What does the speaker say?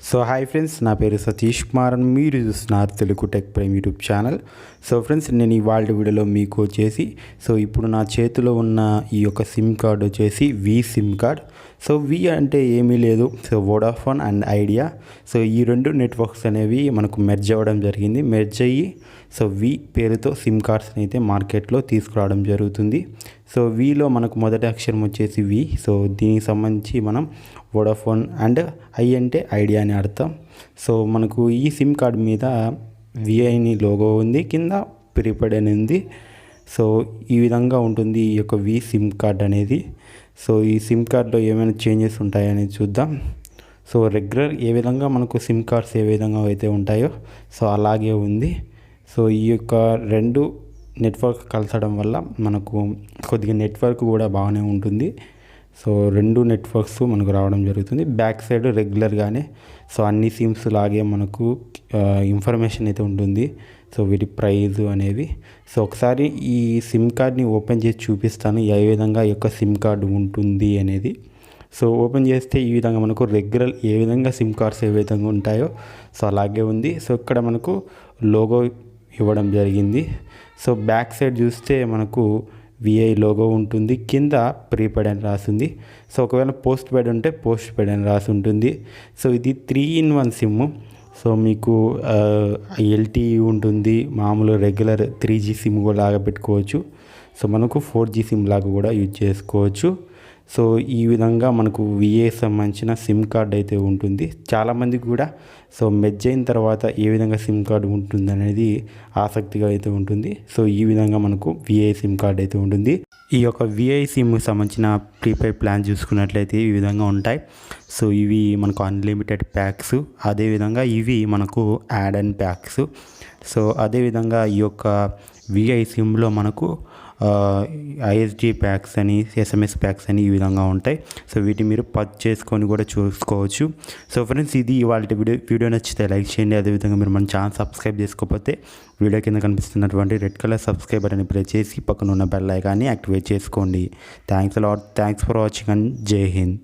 So hi friends, నా పేరు సతీష్ కుమార్ అని మీరు చూస్తున్నారు Telugu tech prime YouTube channel. So friends, నేను ఇవాళ వీడియోలో మీకు వచ్చేసి ఇప్పుడు నా చేతిలో ఉన్న ఈ యొక్క సిమ్ కార్డ్ వచ్చేసి వి సిమ్ కార్డ్. సో వి అంటే ఏమీ లేదు, so Vodafone and idea. So ఈ రెండు నెట్వర్క్స్ అనేవి మనకు మెర్జ్ అవ్వడం జరిగింది. మెర్జ్ అయ్యి సో వి పేరుతో సిమ్ కార్డ్స్ని అయితే మార్కెట్లో తీసుకురావడం జరుగుతుంది. సో విలో మనకు మొదటి అక్షరం వచ్చేసి వి. సో దీనికి సంబంధించి మనం వోడాఫోన్ అండ్ ఐ అంటే ఐడియా అని అర్థం. సో మనకు ఈ సిమ్ కార్డ్ మీద విఐని లోగో ఉంది, కింద ప్రీపెయిడ్ అని ఉంది. సో ఈ విధంగా ఉంటుంది ఈ యొక్క వి సిమ్ కార్డ్ అనేది. సో ఈ సిమ్ కార్డ్లో ఏమైనా చేంజెస్ ఉంటాయనేది చూద్దాం. సో రెగ్యులర్ ఏ విధంగా మనకు సిమ్ కార్డ్స్ ఏ విధంగా అయితే ఉంటాయో సో అలాగే ఉంది. సో ఈ యొక్క రెండు నెట్వర్క్ కలసడం వల్ల మనకు కొద్దిగా నెట్వర్క్ కూడా బాగానే ఉంటుంది. సో రెండు నెట్వర్క్స్ మనకు రావడం జరుగుతుంది. బ్యాక్ సైడ్ రెగ్యులర్గానే సో అన్ని సిమ్స్ లాగే మనకు ఇన్ఫర్మేషన్ అయితే ఉంటుంది. సో వీటి ప్రైజ్ అనేవి. సో ఒకసారి ఈ సిమ్ కార్డ్ని ఓపెన్ చేసి చూపిస్తాను ఏ విధంగా ఈ యొక్క సిమ్ కార్డు ఉంటుంది అనేది. సో ఓపెన్ చేస్తే ఈ విధంగా మనకు రెగ్యులర్ ఏ విధంగా సిమ్ కార్డ్స్ ఏ విధంగా ఉంటాయో సో అలాగే ఉంది. సో ఇక్కడ మనకు లోగో ఇవ్వడం జరిగింది. సో బ్యాక్ సైడ్ చూస్తే మనకు విఐ లోగో ఉంటుంది, కింద ప్రీపెయిడ్ అని రాసింది. సో ఒకవేళ పోస్ట్ పెయిడ్ ఉంటే పోస్ట్ పెయిడ్ అని రాసి ఉంటుంది. సో ఇది 3-in-1 సిమ్. సో మీకు ఎల్టీఈ ఉంటుంది, మామూలు రెగ్యులర్ 3G సిమ్ కూడా లాగా పెట్టుకోవచ్చు. సో మనకు 4G సిమ్ లాగా కూడా యూజ్ చేసుకోవచ్చు. సో ఈ విధంగా మనకు విఏ సంబంధించిన సిమ్ కార్డ్ అయితే ఉంటుంది. చాలామందికి కూడా సో మెర్జ్ అయిన తర్వాత ఏ విధంగా సిమ్ కార్డు ఉంటుంది అనేది ఆసక్తిగా అయితే ఉంటుంది. సో ఈ విధంగా మనకు విఐ సిమ్ కార్డ్ అయితే ఉంటుంది. ఈ యొక్క విఐ సిమ్కి సంబంధించిన ప్రీపెయిడ్ ప్లాన్ చూసుకున్నట్లయితే ఈ విధంగా ఉంటాయి. సో ఇవి మనకు అన్లిమిటెడ్ ప్యాక్స్, అదేవిధంగా ఇవి మనకు యాడ్ అండ్ ప్యాక్స్. సో అదేవిధంగా ఈ యొక్క విఐ సిమ్లో మనకు ఐఎస్డి ప్యాక్స్ అని, ఎస్ఎంఎస్ ప్యాక్స్ అని ఈ విధంగా ఉంటాయి. సో వీటిని మీరు పర్చేస్ చేసుకొని కూడా చూసుకోవచ్చు. సో ఫ్రెండ్స్, ఇది ఇవాళ వీడియో నచ్చితే లైక్ చేయండి. అదేవిధంగా మీరు మన ఛానల్ సబ్స్క్రైబ్ చేసుకోకపోతే వీడియో కింద కనిపిస్తున్నటువంటి రెడ్ కలర్ సబ్స్క్రైబ్ బటన్ని ప్రెస్ చేసి పక్కన ఉన్న బెల్ ఐకాన్ని యాక్టివేట్ చేసుకోండి. థ్యాంక్స్ ఫర్ వాచింగ్ అండ్ జై హింద్.